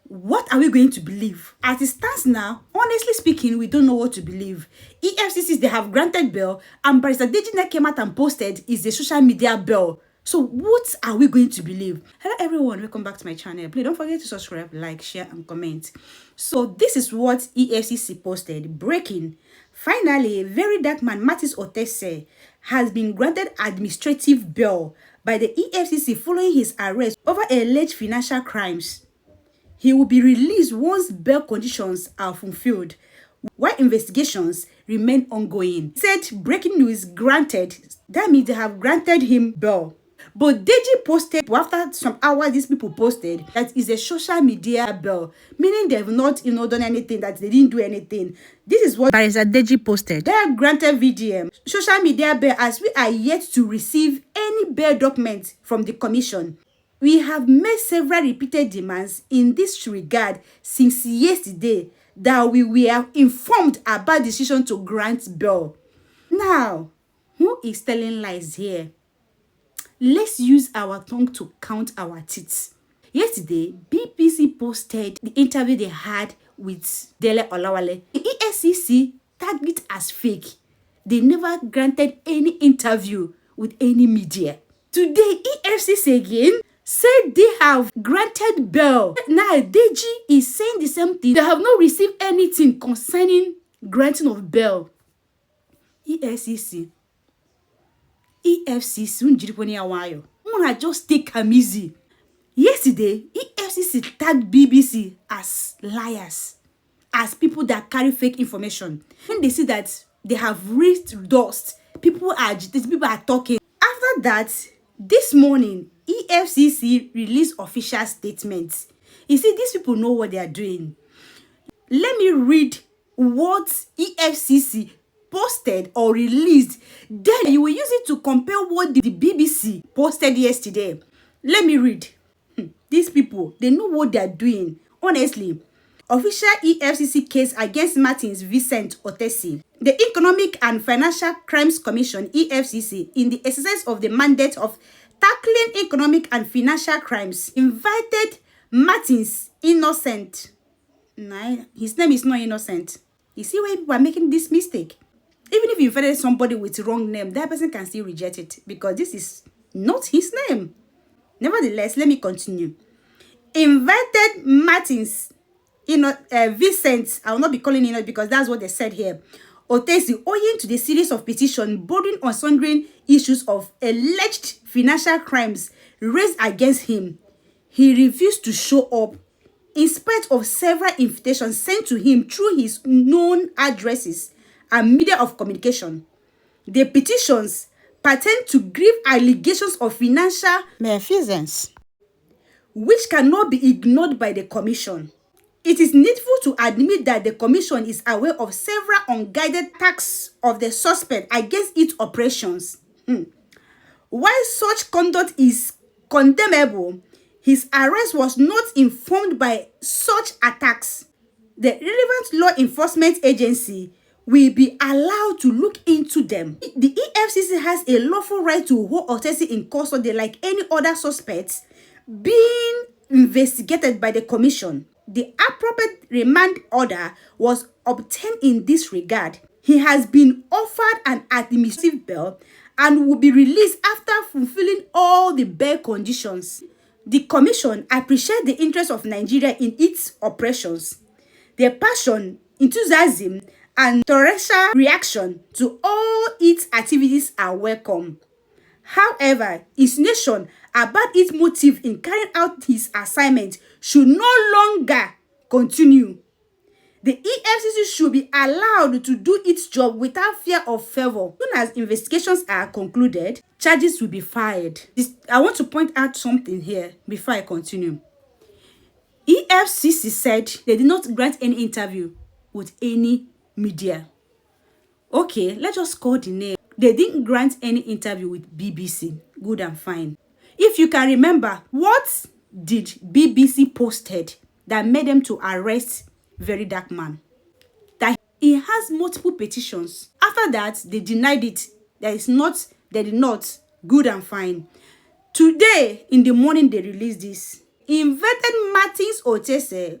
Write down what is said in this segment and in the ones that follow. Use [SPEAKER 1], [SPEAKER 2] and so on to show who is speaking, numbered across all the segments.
[SPEAKER 1] What are we going to believe? As it stands now, honestly speaking, we don't know what to believe. EFCC, they have granted bail, and Barrister Dejina came out and posted is a social media bail. So what are we going to believe? Hello everyone, welcome back to my channel. Please don't forget to subscribe, like, share and comment. So this is what EFCC posted. Breaking. Finally, VeryDarkMan Martins Otese has been granted administrative bail by the EFCC following his arrest over alleged financial crimes. He will be released once bail conditions are fulfilled, while investigations remain ongoing. He said breaking news granted. That means they have granted him bail. But Deji posted, after some hours, these people posted that is a social media bail, meaning they've not, done anything, that they didn't do anything. This is what Barrister Deji posted. They are granted VDM, social media bail, as we are yet to receive any bail documents from the commission. We have made several repeated demands in this regard since yesterday that we were informed about decision to grant bail. Now, who is telling lies here? Let's use our tongue to count our teeth. Yesterday, BBC posted the interview they had with Dele Olawale. The EFCC tagged it as fake. They never granted any interview with any media. Today, EFCC again said they have granted bail. Now, Deji is saying the same thing. They have not received anything concerning granting of bail. EFCC, just take them easy. Yesterday, EFCC tagged BBC as liars, as people that carry fake information. When they see that they have raised dust, people are agitated, people are talking. After that, this morning, EFCC released official statements. You see, these people know what they are doing. Let me read what EFCC posted or released. Then you will use it to compare what the BBC posted yesterday. Let me read. These people, they know what they are doing. Honestly, official EFCC case against Martins Vincent Otese. The Economic and Financial Crimes Commission, EFCC, in the exercise of the mandate of tackling economic and financial crimes, invited Martins Innocent. Nah, his name is not Innocent. You see why people are making this mistake? Even if you invited somebody with the wrong name, that person can still reject it because this is not his name. Nevertheless, let me continue. Invited Martins, Vincent, I will not be calling him because that's what they said here, Otese, owing to the series of petitions bordering on sundry issues of alleged financial crimes raised against him. He refused to show up in spite of several invitations sent to him through his known addresses and media of communication. The petitions pertain to grave allegations of financial malfeasance, which cannot be ignored by the commission. It is needful to admit that the commission is aware of several unguided attacks of the suspect against its operations. While such conduct is condemnable, his arrest was not informed by such attacks. The relevant law enforcement agency will be allowed to look into them. The EFCC has a lawful right to hold Otese in custody like any other suspects being investigated by the commission. The appropriate remand order was obtained in this regard. He has been offered an administrative bail and will be released after fulfilling all the bail conditions. The commission appreciates the interest of Nigeria in its operations. Their passion, enthusiasm, and torrential reaction to all its activities are welcome. However, insinuation about its motive in carrying out his assignment should no longer continue. The EFCC should be allowed to do its job without fear of favor. As soon as investigations are concluded, charges will be filed. I want to point out something here before I continue. EFCC said they did not grant any interview with any media. Okay, let's just call the name. They didn't grant any interview with BBC. Good and fine. If you can remember, what did BBC posted that made them to arrest VeryDarkMan? That he has multiple petitions. After that, they denied it. They did not. Good and fine. Today, in the morning, they released this. invited Martins Otese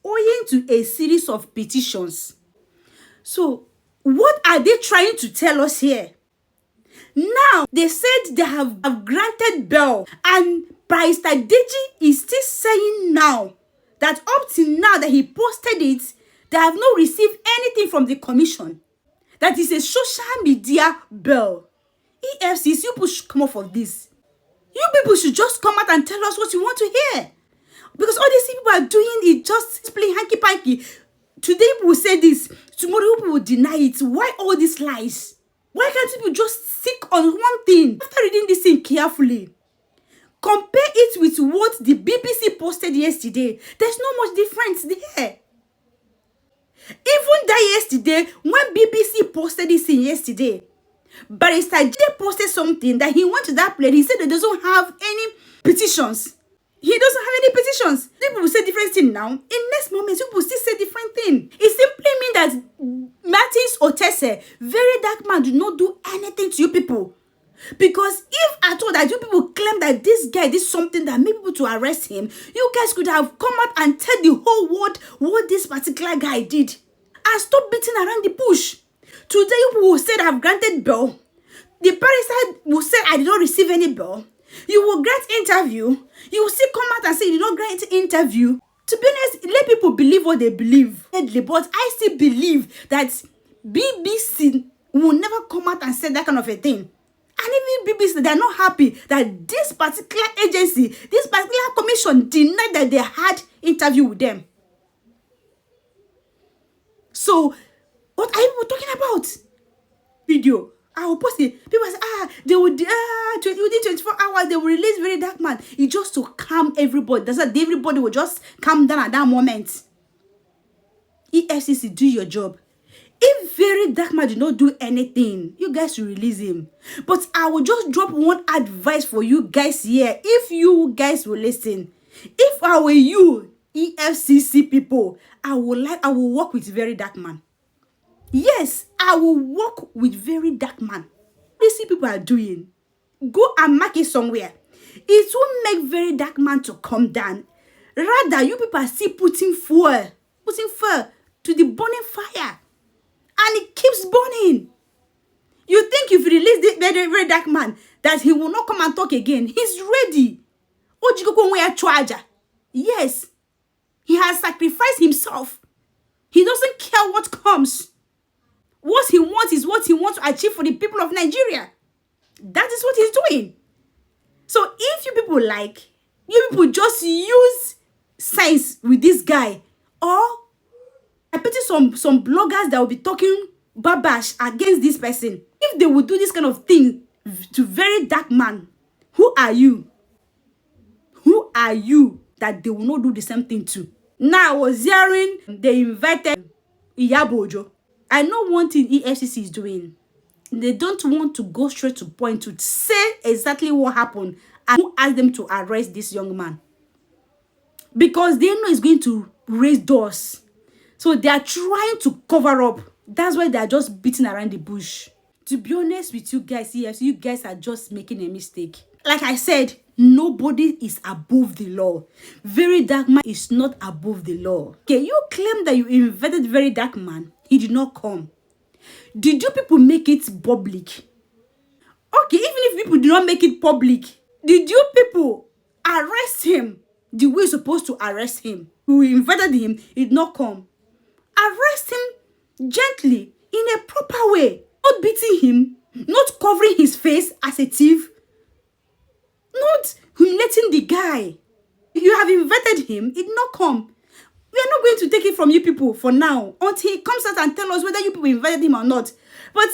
[SPEAKER 1] owing to a series of petitions. So, what are they trying to tell us here? Now, they said they have granted bail, and Barrister Deji is still saying now that up till now that he posted it, they have not received anything from the commission. That is a social media bail. EFCC, you people should come up for this. You people should just come out and tell us what you want to hear. Because all these people are doing it just playing hanky-panky. Today people will say this, tomorrow people will deny it. Why all these lies? Why can't people just stick on one thing? After reading this thing carefully, compare it with what the BBC posted yesterday. There's not much difference there. Even that yesterday, when BBC posted this thing yesterday, Barrister J posted something that he went to that place. He said he doesn't have any petitions. He doesn't have any petitions. People will say different thing now. In next moment, people will still say different thing. It simply means that Martins Otese, VeryDarkMan, did not do anything to you people. Because if at all that you people claim that this guy did something that made people to arrest him, you guys could have come out and tell the whole world what this particular guy did. And stop beating around the bush. Today you will say that I've granted bail. The barrister will say I did not receive any bail. You will grant interview. You will still come out and say you did not grant interview. To be honest, let people believe what they believe. But I still believe that BBC will never come out and say that kind of a thing. And even BBC, they're not happy that this particular agency, this particular commission denied that they had interview with them. So, what are you talking about? Video. I will post it. People say, they would, within 24 hours, they will release VeryDarkMan. It's just to calm everybody. That's why everybody will just calm down at that moment. EFCC, do your job. If VeryDarkMan did not do anything, you guys should release him. But I will just drop one advice for you guys here. If you guys will listen. If I were you, EFCC people, I will work with VeryDarkMan. Yes, I will work with VeryDarkMan. These people are doing. Go and mark it somewhere. It won't make VeryDarkMan to come down. Rather, you people are still putting fuel to the burning fire. And it keeps burning. You think if you release the VeryDarkMan, that he will not come and talk again? He's ready. Yes. He has sacrificed himself. He doesn't care what comes. What he wants is what he wants to achieve for the people of Nigeria. That is what he's doing. So if you people like, you people just use sense with this guy. Or I pity some bloggers that will be talking babash against this person. If they would do this kind of thing to VeryDarkMan, who are you? Who are you that they will not do the same thing to? Now I was hearing they invited Iyabojo. I know one thing EFCC is doing. They don't want to go straight to point to say exactly what happened and who asked them to arrest this young man. Because they know it's going to raise doors. So they are trying to cover up. That's why they are just beating around the bush. To be honest with you guys, yes, you guys are just making a mistake. Like I said, nobody is above the law. VeryDarkMan is not above the law. Okay, you claim that you invited VeryDarkMan. He did not come. Did you people make it public? Okay, even if people did not make it public, did you people arrest him the way you're supposed to arrest him? We invited him, he did not come. Arrest him gently, in a proper way. Not beating him, not covering his face as a thief, not humiliating the guy. You have invited him, he did not come. We are not going to take it from you people for now until he comes out and tell us whether you people invited him or not. But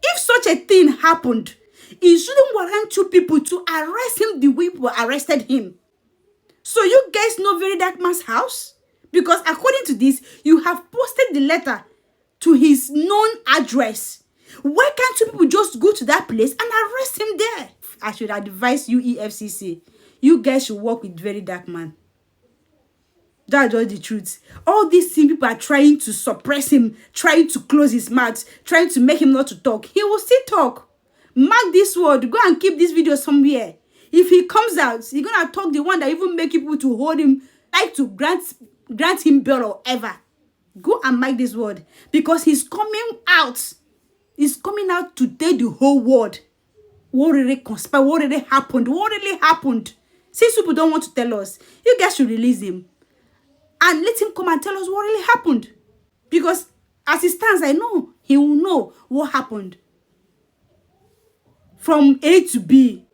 [SPEAKER 1] if such a thing happened, it shouldn't warrant you people to arrest him the way people arrested him. So you guys know VeryDarkMan's house? Because according to this, you have posted the letter to his known address. Why can't you people just go to that place and arrest him there? I should advise you, EFCC. You guys should work with VeryDarkMan. That's just the truth. All these things people are trying to suppress him, trying to close his mouth, trying to make him not to talk. He will still talk. Mark this word. Go and keep this video somewhere. If he comes out, he's gonna talk the one that even make people to hold him, like to grant him bail or ever. Go and mark this word, because he's coming out. He's coming out to tell the whole world what really conspired, what really happened. Since people don't want to tell us, you guys should release him and let him come and tell us what really happened. Because as it stands, I know he will know what happened from A to B.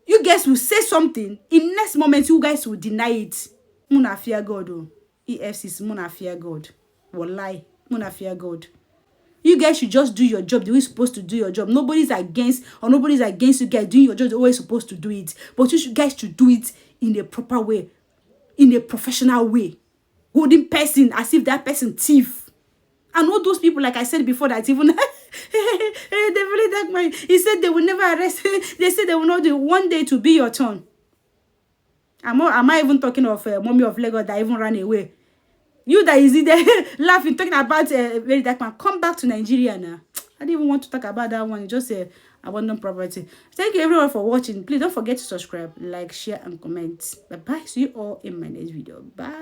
[SPEAKER 1] You guys will say something, in next moment you guys will deny it. Muna fear God, oh. EFCC, Muna fear God. Wallahi, Muna fear God. You guys should just do your job the way you're supposed to do your job. Nobody's against you guys doing your job the way you're supposed to do it. But you guys should do it in a proper way, in a professional way. Holding person as if that person thief. And all those people, like I said before, that even the VeryDarkMan, he said they will never arrest. They said they will not do one day to be your turn. Am I even talking of Mommy of Lagos that even ran away? You that is there laughing, talking about VeryDarkMan, come back to Nigeria now. I didn't even want to talk about that one. Just abandoned property. Thank you everyone for watching. Please don't forget to subscribe, like, share, and comment. Bye bye. See you all in my next video. Bye.